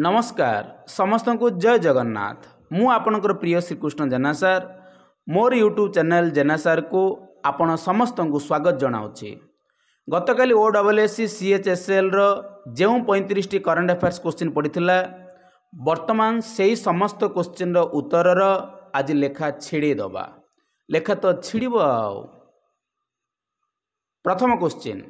नमस्कार समस्त को जय जगन्नाथ। मु आपणकर प्रिय श्रीकृष्ण जेना सार मोर यूट्यूब चैनल जेना सार को आपण समस्त को स्वागत जनाऊँगी। गतकाली OSSC CHSL जो 35 करंट अफेयर्स क्वेश्चन पड़ता वर्तमान से समस्त क्वेश्चन उत्तर आज लेखा छिड़ीदबा। लेखा तो छिड़ब। प्रथम question,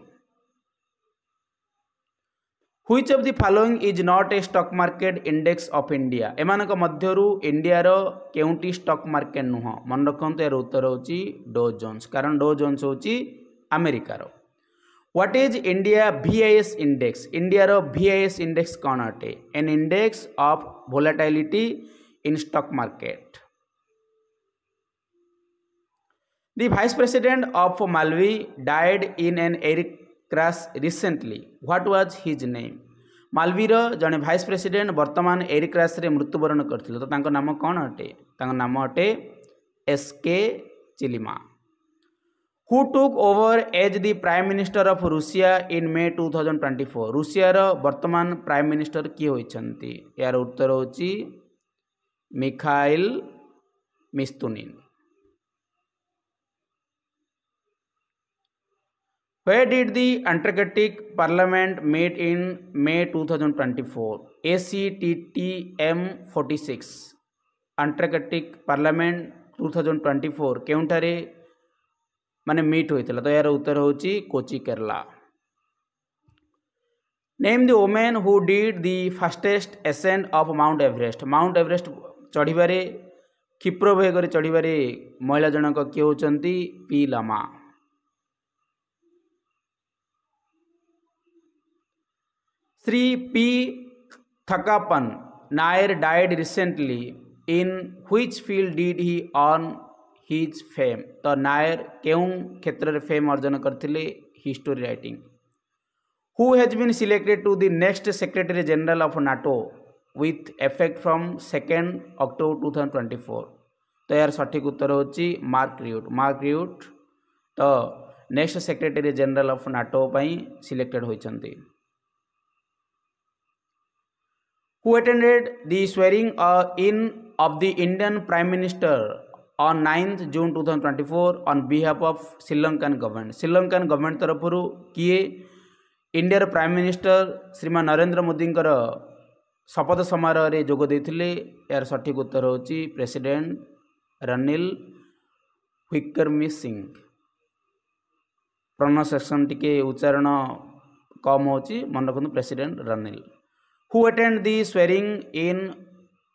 Which of the following is not a stock market index of India? एमानक मध्यरु इंडिया रो केउंटी स्टॉक मार्केट नुह। मन रखंतु यार उत्तर होची डो जोन्स, कारण डो जोन्स होची अमेरिका रो। What is India VIS index? India रो VIS index कौन अटे? An index of volatility in stock market. The vice president of Malawi died in an air crash recently. What was his name? मालवीर जड़े vice president वर्तमान air crash रे मृत्युवरण करथिले, तो तांको नाम कौन अटे? तांको नाम अटे SK चिलिमा। Who took over as the Prime Minister of Russia in May 2024? Russia रो वर्तमान प्राइम मिनिस्टर किए होइछंती? यार उत्तर होची Mikhail मिस्तुनिन। Where did the Antarctic Parliament meet in May 2024? ACTTM 46 Antarctic Parliament 2024 केउंठारे माने मीट होइतला, तो यार उत्तर होची Kochi Kerala. Name the woman who did the fastest ascent of Mount Everest. Mount Everest चढ़िबारे क्षिप्र वेगरे चढ़िबारे महिला जनक किए होचंती P Lama. Sri P. Thakappan Nair died recently. In which field did he earn his fame? तो नायर केउं क्षेत्र रे फेम अर्जन करथिले? History writing. Who has been selected to the next Secretary General of NATO with effect from 2nd October 2024? तो यार सठिक उत्तर होची mark रियूट। Mark रियूट तो next secretary general of NATO पई selected होइछंती। Who attended the swearing in of the Indian Prime Minister on 9th June 2024 on behalf of Sri Lankan government? Sri Lankan government तरफरु किए India prime minister श्रीमान नरेंद्र मोदी शपथ समारोह रे जोग देथिले? यार सठिक उत्तर होची प्रेसिडेंट रनिल विक्रमसिंघ। प्रोनाउंसिएशन टिके उच्चारण कम होची, मन रखनु president Ranil. Who attended the swearing in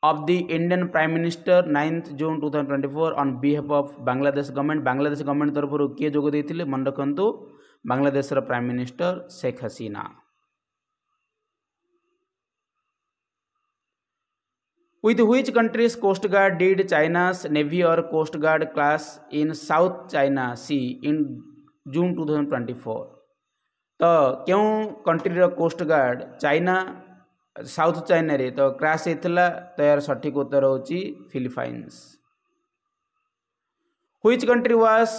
of the Indian Prime Minister 9th June 2024 on behalf of Bangladesh government? Bangladesh government तरफ किए जोग देथिले? मन रखंतु Bangladesh prime minister Sheikh Hasina. With which country's coast guard did China's navy or coast guard clash in South China Sea in June 2024? तो क्यों country रो coast guard China South China रे तो क्रैश होता? तो यार सठिक उत्तर होची Philippines. Which country was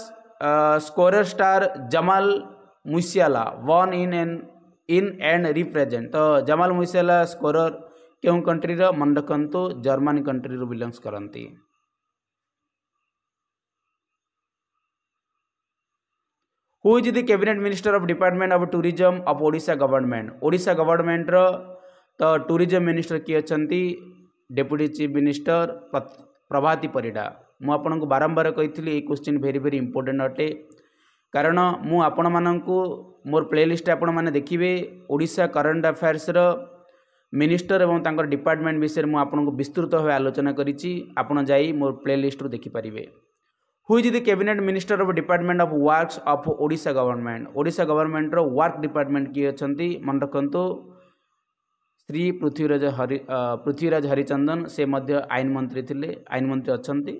scorer star Jamal Musiala won in and represent? तो जमाल मुसियाला स्कोरर क्यों कंट्री रो? मन रखंतु जर्मनी कंट्री रो बिलोंग्स करंती। Who is the cabinet minister of department of tourism of Odisha government? Odisha government रो तो tourism minister किए अछंती deputy chief minister Prabhati Parida. मु आपन को बारंबार कहितली ए क्वेश्चन वेरी वेरी इंपोर्टेंट अटे, कारण मु आपण माननकु मोर प्लेलिस्ट आपण माने देखिबे ओडिशा करंट अफेयर्स रो मिनिस्टर एवं तांकर डिपार्टमेंट विषय मु आपण को विस्तृत भाव आलोचना करिछि। आपण जाई मोर प्लेलिस्ट रु देखि परिबे। Who is the cabinet minister of department of works of Odisha government? Odisha government रो वर्क डिपार्टमेंट किए अछंती? मन रखंतु श्री पृथ्वीराज हरिचंदन, से मध्य आईन मंत्री थिले, आईन मंत्री अछंती।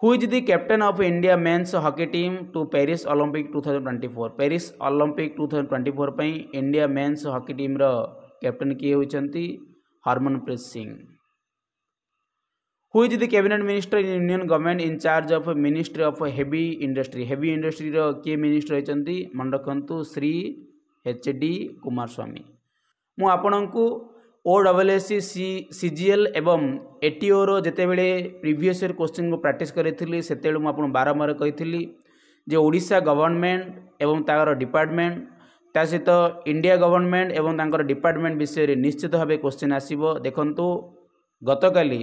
Who is the captain of India men's hockey team to Paris Olympic 2024? Paris Olympic 2024 पई इंडिया मेंस हॉकी टीम रो कैप्टन किए होइछंती? Harmanpreet Singh. Who is the cabinet minister in Indian government in charge of Ministry of Heavy Industry? Heavy industry रो के minister होइछंती? मन रखंतु Shri HD Kumar स्वामी। मु आपणको OSSC CGL एवं ATO रो जेतेबेले previous year question को practice करेथिली सेतेबेले मु आपन बारंबार कहिथिली जे Odisha government एवं ताकर डिपार्टमेंट ता सहित इंडिया गवर्नमेंट एवं ताकर डिपार्टमेंट विषय रे निश्चित भावे क्वेश्चन आसीबो। देखंतु गतकाली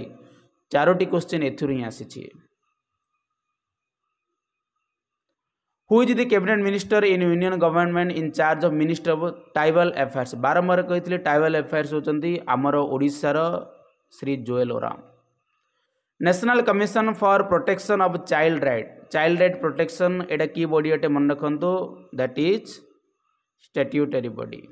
4टी क्वेश्चन एथुरु ही आसीछि। Who is the cabinet minister in union government in charge of minister of tribal affairs. बारंबार कही ट्राइबल अफेयर्स होचंती आमर ओडिशार Shri Jual Oram. National commission for protection of child right protection एटा की बॉडी अटे मन रखंतु that is statutory body.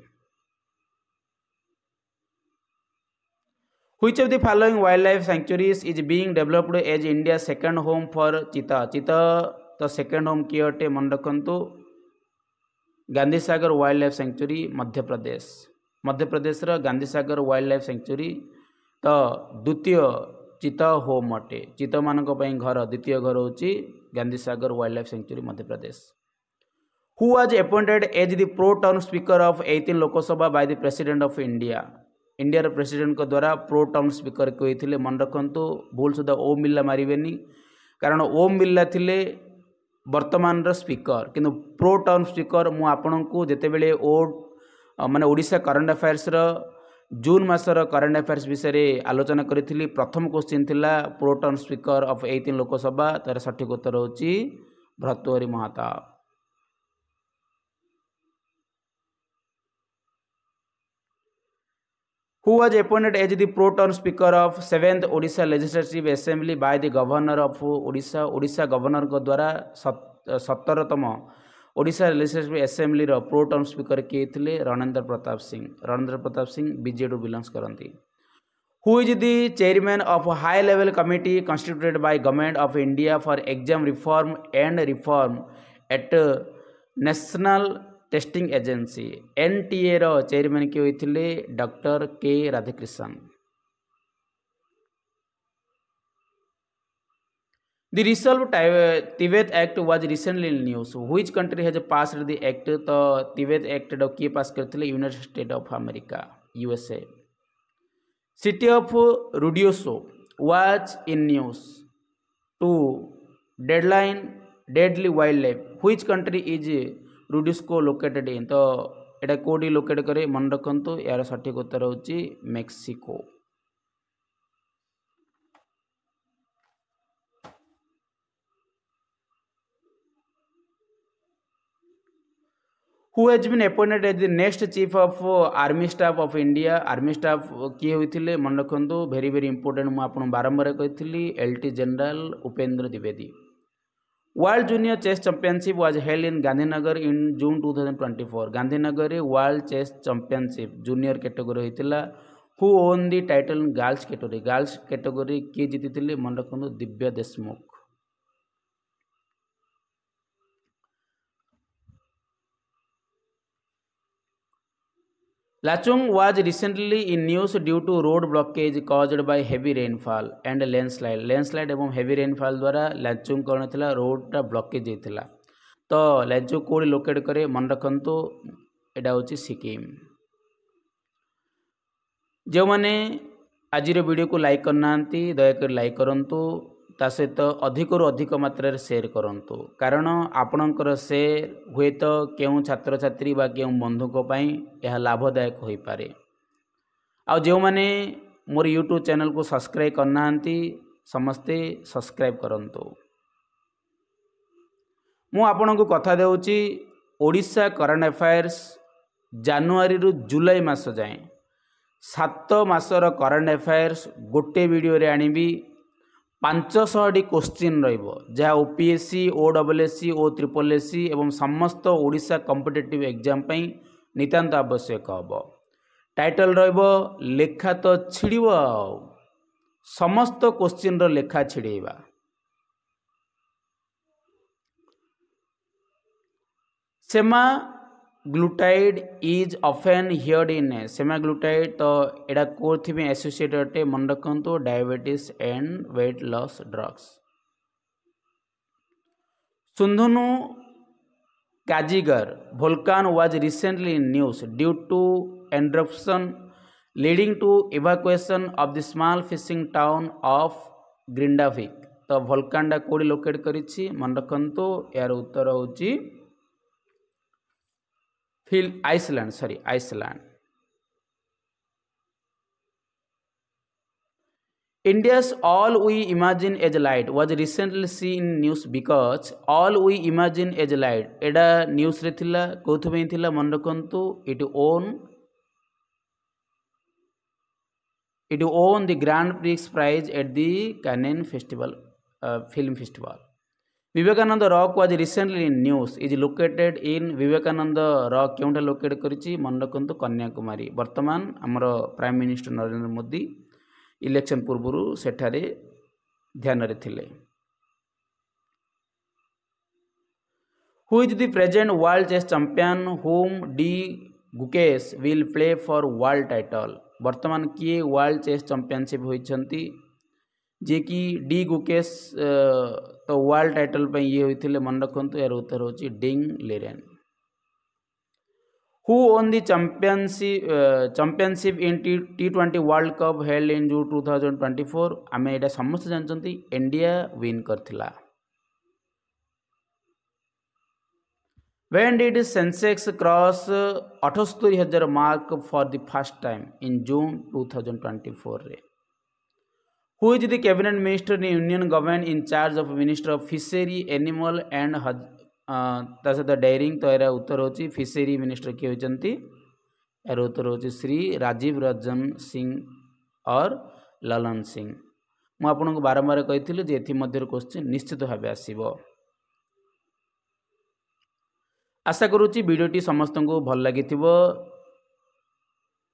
Which of the following wildlife sanctuaries is being developed as India's second home for cheetah? cheetah तो second home किए अटे मन रखु Gandhi Sagar wildlife sanctuary Madhya प्रदेश Gandhi Sagar wildlife century तो द्वितीय चीता होम अटे। चीता मान घर द्वितीय घर होची Gandhi Sagar wildlife sanctuary Madhya Pradesh. Who was appointed as the pro tem speaker of 18 Lok Sabha by the president of India. India president को द्वारा प्रो टाउन स्पीकर कहते मन रखु भूल सुधा ओम बिरला मारेनि कारण ओम बिरला थिले वर्तमान स्पीकर किंतु प्रो टाउन स्पीकर मु आपण को जितेबले माने ओडिशा करंट अफेयर्स जून मासर करंट अफेयर्स विषय आलोचना करी। प्रथम क्वेश्चन थिला pro tem speaker of 18 Lok Sabha तार सठिक उत्तर होची Bhartruhari Mahtab. Who was appointed as the pro turn speaker of 7th Odisha Legislative Assembly by the Governor of Odisha। Odisha governor को द्वारा 17तम ओडिशा लेजिस्लेटिव असेंबली रो प्रो टर्म स्पीकर किए थे रणेंद्र प्रताप सिंह बीजेडी बिलोंग्स करती। Who is the chairman of high level committee constituted by government of India for exam reform and reform at national testing agency NTA रो chairman किए होते doctor के Radhakrishnan. The Resolve Tibet Act was recently in news. Which country has passed the act? तो तिबेत act किए pass करते united state of America USA। City of Ruidoso was in news to deadly wildlife. Which country is Ruidoso located in? तो एटा कोडी locate करे मन रखंतु यार सठिक उत्तर होची Mexico. Who has been appointed as the next chief of army staff of India? Army staff किए होते मन रखु वेरी वेरी इंपोर्टेंट मुझे आपको बारंबार कही LT general Upendra Dwivedi. World junior chess championship was held in Gandhinagar in June 2024। Gandhinagar रे world chess championship junior category होता। Who won the title in girls category किए जीति मन रखु Divya Deshmukh. Lachung was recently in news due to road blockage caused by heavy rainfall and landslide। Landslide एवं heavy rainfall द्वारा लाचुंग कौन थी रोड टा ब्लॉकेज होता। तो लाचुंग कौड़ी लोकेट करे मन रखु एटा हूँ सिक्किम। जो मैंने आज वीडियो को लाइक करना दयाकोरी लाइक करूँ ता सहित अधिकरू अधिक मात्रा शेयर करूँ कारण आपणकर शेयर हुए तो क्यों छात्र छात्री बा क्यों बंधुक यह लाभदायक हो पारे। आ जो मैंने मोर यूट्यूब चैनल को सब्सक्राइब करना समस्ते सब्सक्राइब करंतु। मु आपण को कथा देउची ओडिशा करंट अफेयर्स जनवरी रु जुलाई मास जाए 7 मासर करंट अफेयर्स गोटे वीडियो रे आनिबी। 500 क्वेश्चन रहा OPSC OSSC OSSC एवं समस्त ओडिशा कॉम्पिटिटिव एग्जाम नितांत आवश्यक हम। टाइटल लेखा तो छिड़ब समस्त क्वेश्चन लेखा छिड़ेबा। Semaglutide is often heard in semaglutide तो एडा कोथि में एसोसिएटेड अटे मन रखंतु diabetes and weight loss drugs. सुंधुनु Kajigar volcano was recently in news due to eruption leading to evacuation of the small fishing town of Grindavik. तो भोल्कानटा कोड़ी लोकेट करिछि मन रखंतु यार उत्तर होछि Iceland. India's All We Imagine as Light was recently seen in news because All We Imagine as Light एडा news रे थिला कोथु पे थिला मन रखंतु it won the Grand Prix prize at the Cannes film festival. Vivekananda Rock was recently in news is located in Vivekananda Rock केउंटा locate करिछि मन रखंतु कन्याकुमारी. वर्तमान हमर prime minister Narendra Modi election पूर्व सेठारे ध्यान रे थिले. Who is the present world chess champion whom D Gukesh will play for world title? वर्तमान किए वर्ल्ड चेस चैंपियनशिप होइछंती जे कि डी गुकेश तो वर्ल्ड टाइटल पे ये होइथिले मन रखंतु यार उत्तर होची डिंग Liren. Who won the championship in T20 World Cup held in June 2024? आमे एटा समस्त जानचंती इंडिया विन करथिला. When did Sensex cross 78,000 mark for the first time? In June 2024 रे. Who is the cabinet minister in Union government in charge of Minister of Fishery, Animal and सहित dairying. तो यार उत्तर होची फिशरी मिनिस्टर किए होचंती यार उत्तर होची श्री राजीव रंजन सिंह और ललन सिंह. मु आपनको बारंबार कहिथिलि जे एथि मध्य क्वेश्चन निश्चित भाबे आसीबो. आशा करूची वीडियोटी समस्त को भल लागिथिबो.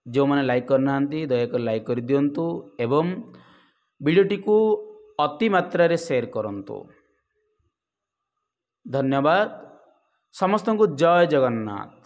जो माने लाइक करनांती दयाकर लाइक कर दियंतु एवं वीडियोटी को अति मात्रा रे शेयर करंतु. धन्यवाद. समस्त को जय जगन्नाथ.